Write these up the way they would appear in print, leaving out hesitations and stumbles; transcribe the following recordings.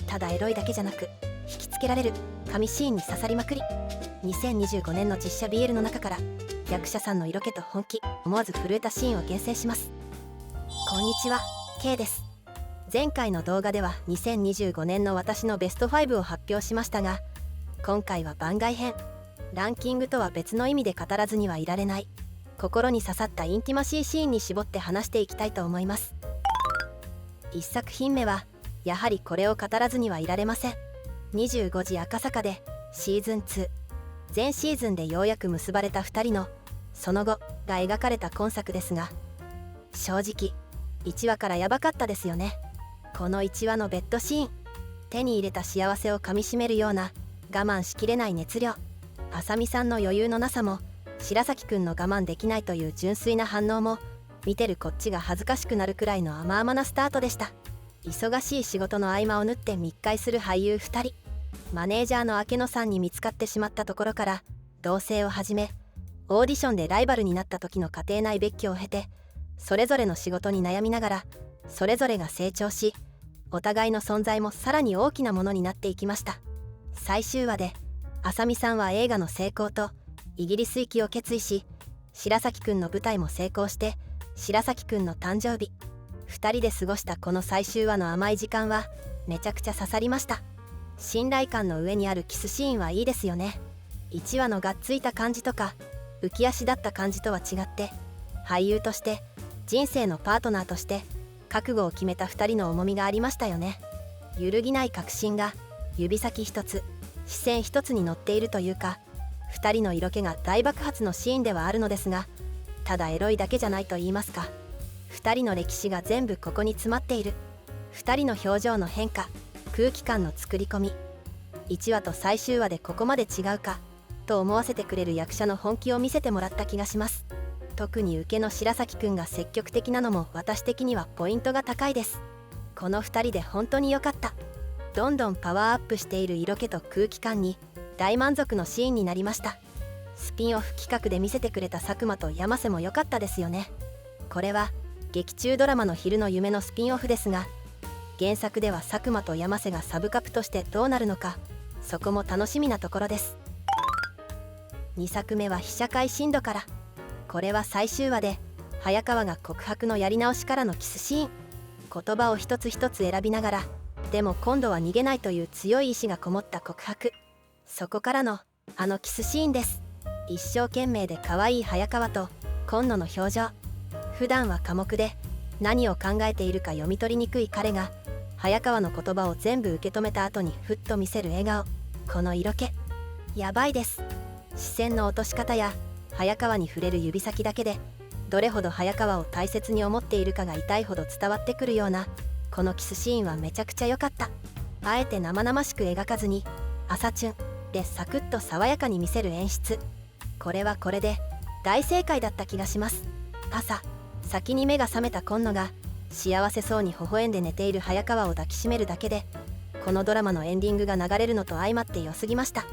ただエロいだけじゃなく引きつけられる神シーンに刺さりまくり。2025年の実写 BL の中から役者さんの色気と本気、思わず震えたシーンを厳選します。こんにちは、K です。前回の動画では2025年の私のベスト5を発表しましたが、今回は番外編。ランキングとは別の意味で語らずにはいられない心に刺さったインティマシーシーンに絞って話していきたいと思います。1作品目はやはりこれを語らずにはいられません。25時赤坂でシーズン2、前シーズンでようやく結ばれた2人のその後が描かれた今作ですが、正直1話からやばかったですよね。この1話のベッドシーン、手に入れた幸せをかみしめるような我慢しきれない熱量、あさみさんの余裕のなさも白崎くんの我慢できないという純粋な反応も、見てるこっちが恥ずかしくなるくらいの甘々なスタートでした。忙しい仕事の合間を縫って密会する俳優2人、マネージャーの明野さんに見つかってしまったところから同棲を始め、オーディションでライバルになった時の家庭内別居を経て、それぞれの仕事に悩みながらそれぞれが成長し、お互いの存在もさらに大きなものになっていきました。最終話であさみさんは映画の成功とイギリス行きを決意し、白崎くんの舞台も成功して白崎くんの誕生日、2人で過ごしたこの最終話の甘い時間はめちゃくちゃ刺さりました。信頼感の上にあるキスシーンはいいですよね。1話のがっついた感じとか浮き足だった感じとは違って、俳優として人生のパートナーとして覚悟を決めた2人の重みがありましたよね。揺るぎない確信が指先一つ視線一つに乗っているというか、2人の色気が大爆発のシーンではあるのですが、ただエロいだけじゃないと言いますか、2人の歴史が全部ここに詰まっている。2人の表情の変化、空気感の作り込み、1話と最終話でここまで違うかと思わせてくれる役者の本気を見せてもらった気がします。特に受けの白崎くんが積極的なのも私的にはポイントが高いです。この2人で本当に良かった。どんどんパワーアップしている色気と空気感に大満足のシーンになりました。スピンオフ企画で見せてくれた佐久間と山瀬も良かったですよね。これは劇中ドラマの昼の夢のスピンオフですが、原作では佐久間と山瀬がサブカプとしてどうなるのか、そこも楽しみなところです。2作目は被写界深度から。これは最終話で早川が告白のやり直しからのキスシーン、言葉を一つ一つ選びながらでも今度は逃げないという強い意志がこもった告白、そこからのあのキスシーンです。一生懸命で可愛い早川と今野の表情、普段は寡黙で何を考えているか読み取りにくい彼が早川の言葉を全部受け止めた後にふっと見せる笑顔、この色気やばいです。視線の落とし方や早川に触れる指先だけでどれほど早川を大切に思っているかが痛いほど伝わってくるようなこのキスシーンはめちゃくちゃ良かった。あえて生々しく描かずに朝チュンでサクッと爽やかに見せる演出、これはこれで大正解だった気がします。朝先に目が覚めた今野が幸せそうに微笑んで寝ている早川を抱きしめるだけで、このドラマのエンディングが流れるのと相まって良すぎました。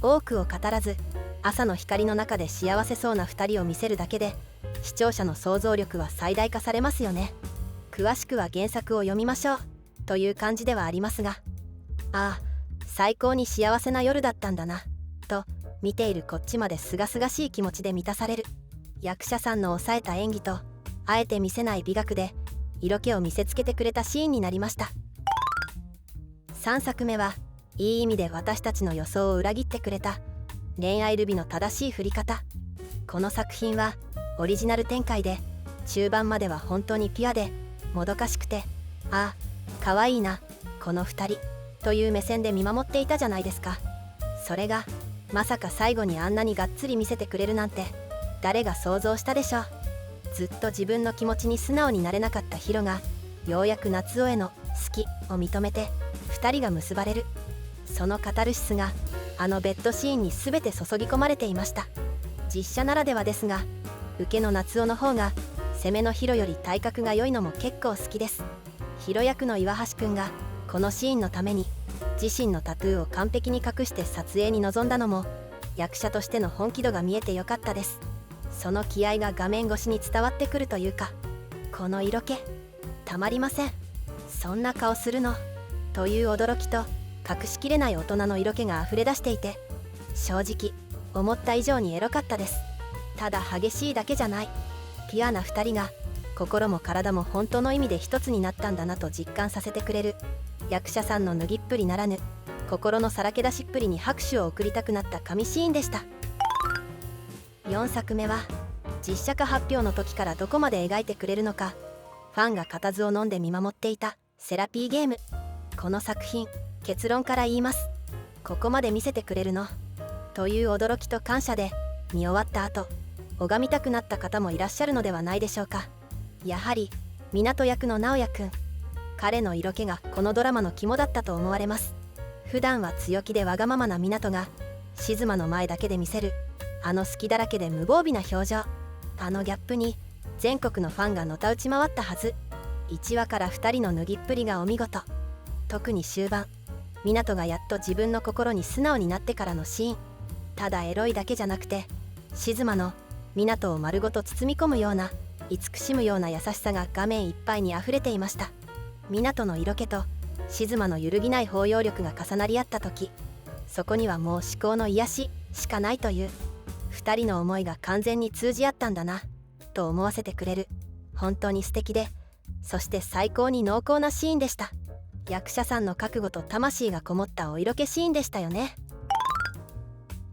多くを語らず朝の光の中で幸せそうな2人を見せるだけで視聴者の想像力は最大化されますよね。詳しくは原作を読みましょうという感じではありますが、ああ最高に幸せな夜だったんだなと見ているこっちまで清々しい気持ちで満たされる。役者さんの抑えた演技とあえて見せない美学で色気を見せつけてくれたシーンになりました。3作目はいい意味で私たちの予想を裏切ってくれた恋愛ルビの正しい振り方。この作品はオリジナル展開で中盤までは本当にピュアでもどかしくて、ああ可愛いなこの2人という目線で見守っていたじゃないですか。それがまさか最後にあんなにがっつり見せてくれるなんて誰が想像したでしょう。ずっと自分の気持ちに素直になれなかったヒロがようやく夏男への好きを認めて2人が結ばれる、そのカタルシスがあのベッドシーンに全て注ぎ込まれていました。実写ならではですが受けの夏男の方が攻めのヒロより体格が良いのも結構好きです。ヒロ役の岩橋くんがこのシーンのために自身のタトゥーを完璧に隠して撮影に臨んだのも役者としての本気度が見えてよかったです。その気合が画面越しに伝わってくるというか、この色気たまりません。そんな顔するのという驚きと隠しきれない大人の色気があふれ出していて、正直思った以上にエロかったです。ただ激しいだけじゃない、ピュアな2人が心も体も本当の意味で一つになったんだなと実感させてくれる役者さんの脱ぎっぷりならぬ心のさらけ出しっぷりに拍手を送りたくなった神シーンでした。4作目は実写化発表の時からどこまで描いてくれるのか、ファンが固唾を飲んで見守っていたセラピーゲーム。この作品、結論から言います。ここまで見せてくれるのという驚きと感謝で見終わった後、拝みたくなった方もいらっしゃるのではないでしょうか。やはり湊役の直哉くん、彼の色気がこのドラマの肝だったと思われます。普段は強気でわがままな湊が静馬の前だけで見せるあの隙だらけで無防備な表情、あのギャップに全国のファンがのたうち回ったはず。1話から2人の脱ぎっぷりがお見事。特に終盤、湊がやっと自分の心に素直になってからのシーン、ただエロいだけじゃなくて静馬の湊を丸ごと包み込むような慈しむような優しさが画面いっぱいにあふれていました。湊の色気と静馬の揺るぎない包容力が重なり合った時、そこにはもう至高の癒ししかないという、2人の思いが完全に通じ合ったんだなと思わせてくれる本当に素敵で、そして最高に濃厚なシーンでした。役者さんの覚悟と魂がこもったお色気シーンでしたよね。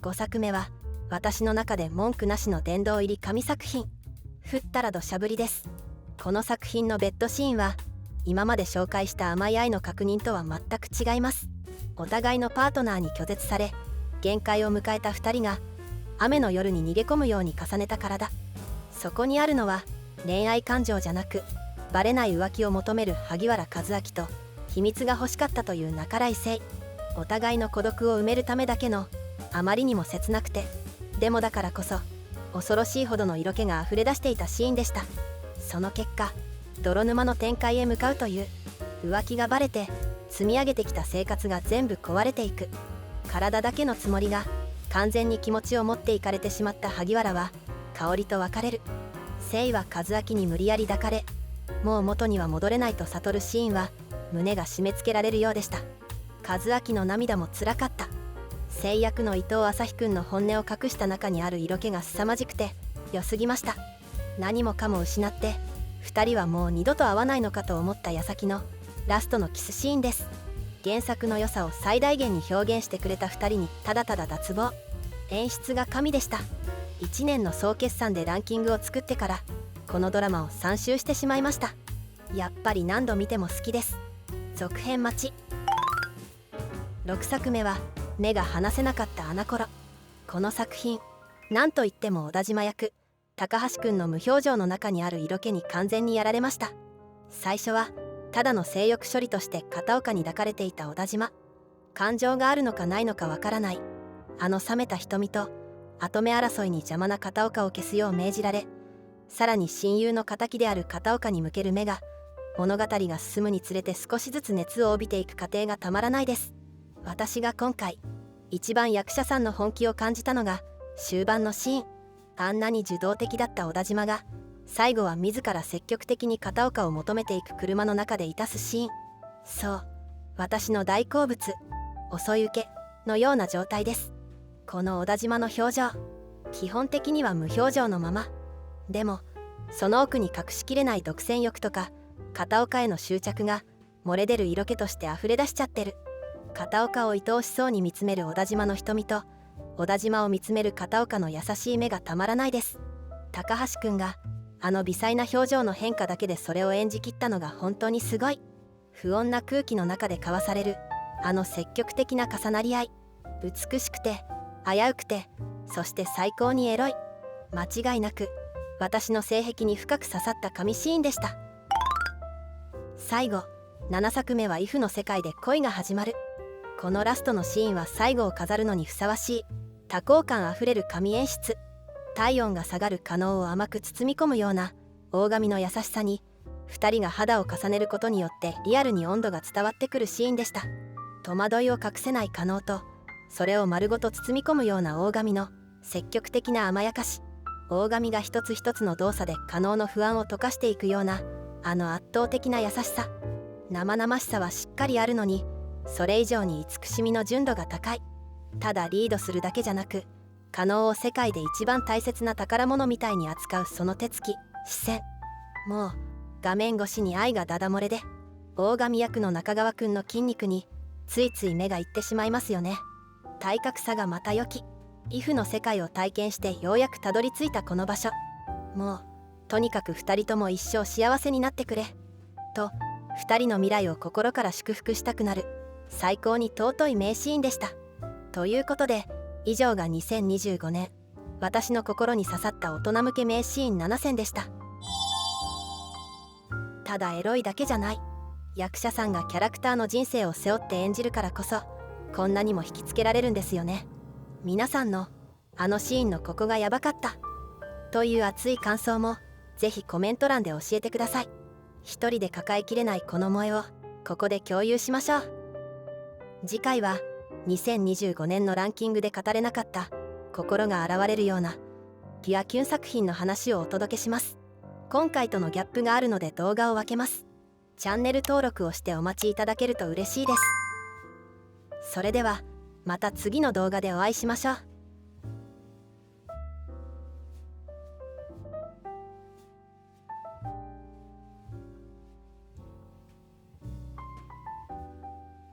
5作目は私の中で文句なしの殿堂入り神作品、ふったらどしゃぶりです。この作品のベッドシーンは今まで紹介した甘い愛の確認とは全く違います。お互いのパートナーに拒絶され限界を迎えた2人が雨の夜に逃げ込むように重ねた体、そこにあるのは恋愛感情じゃなくバレない浮気を求める萩原和明と秘密が欲しかったという半井誠。お互いの孤独を埋めるためだけのあまりにも切なくて、でもだからこそ恐ろしいほどの色気があふれ出していたシーンでした。その結果、泥沼の展開へ向かうという、浮気がバレて積み上げてきた生活が全部壊れていく、体だけのつもりが完全に気持ちを持っていかれてしまった萩原は香織と別れる。誠は和明に無理やり抱かれ、もう元には戻れないと悟るシーンは胸が締め付けられるようでした。和明の涙もつらかった。誠役の伊藤朝日くんの本音を隠した中にある色気が凄まじくて良すぎました。何もかも失って2人はもう二度と会わないのかと思った矢先のラストのキスシーンです。原作の良さを最大限に表現してくれた2人にただただ脱帽。演出が神でした。1年の総決算でランキングを作ってからこのドラマを3周してしまいました。やっぱり何度見ても好きです。続編待ち。6作目は目が離せなかったあの頃。この作品、なんといっても小田島役高橋くんの無表情の中にある色気に完全にやられました。最初はただの性欲処理として片岡に抱かれていた小田島、感情があるのかないのかわからないあの冷めた瞳と跡目争いに邪魔な片岡を消すよう命じられ、さらに親友の敵である片岡に向ける目が物語が進むにつれて少しずつ熱を帯びていく過程がたまらないです。私が今回一番役者さんの本気を感じたのが終盤のシーン。あんなに受動的だった小田島が最後は自ら積極的に片岡を求めていく車の中でいたすシーン。そう、私の大好物遅い受けのような状態です。この小田島の表情、基本的には無表情のまま、でもその奥に隠しきれない独占欲とか片岡への執着が漏れ出る色気として溢れ出しちゃってる。片岡を愛おしそうに見つめる小田島の瞳と小田島を見つめる片岡の優しい目がたまらないです。高橋くんがあの微細な表情の変化だけでそれを演じきったのが本当にすごい。不穏な空気の中で交わされるあの積極的な重なり合い、美しくて危うくて、そして最高にエロい、間違いなく私の性癖に深く刺さった神シーンでした。最後、7作目はイフの世界で恋が始まる。このラストのシーンは最後を飾るのにふさわしい多幸感あふれる神演出。体温が下がる加納を甘く包み込むような大神の優しさに2人が肌を重ねることによってリアルに温度が伝わってくるシーンでした。戸惑いを隠せない加納とそれを丸ごと包み込むような大神の積極的な甘やかし、大神が一つ一つの動作で加納の不安を溶かしていくようなあの圧倒的な優しさ。生々しさはしっかりあるのに、それ以上に慈しみの純度が高い。ただリードするだけじゃなく、加納を世界で一番大切な宝物みたいに扱うその手つき、視線。もう画面越しに愛がダダ漏れで、大神役の中川くんの筋肉についつい目がいってしまいますよね。体格差がまた良き。イフの世界を体験してようやくたどり着いたこの場所。もうとにかく2人とも一生幸せになってくれと、2人の未来を心から祝福したくなる最高に尊い名シーンでした。ということで、以上が2025年私の心に刺さった大人向け名シーン7選でした。ただエロいだけじゃない。役者さんがキャラクターの人生を背負って演じるからこそ、こんなにも引きつけられるんですよね。皆さんのあのシーンのここがヤバかったという熱い感想もぜひコメント欄で教えてください。一人で抱えきれないこの萌えをここで共有しましょう。次回は2025年のランキングで語れなかった心が洗われるようなギュアキュン作品の話をお届けします。今回とのギャップがあるので動画を分けます。チャンネル登録をしてお待ちいただけると嬉しいです。それではまた次の動画でお会いしましょう。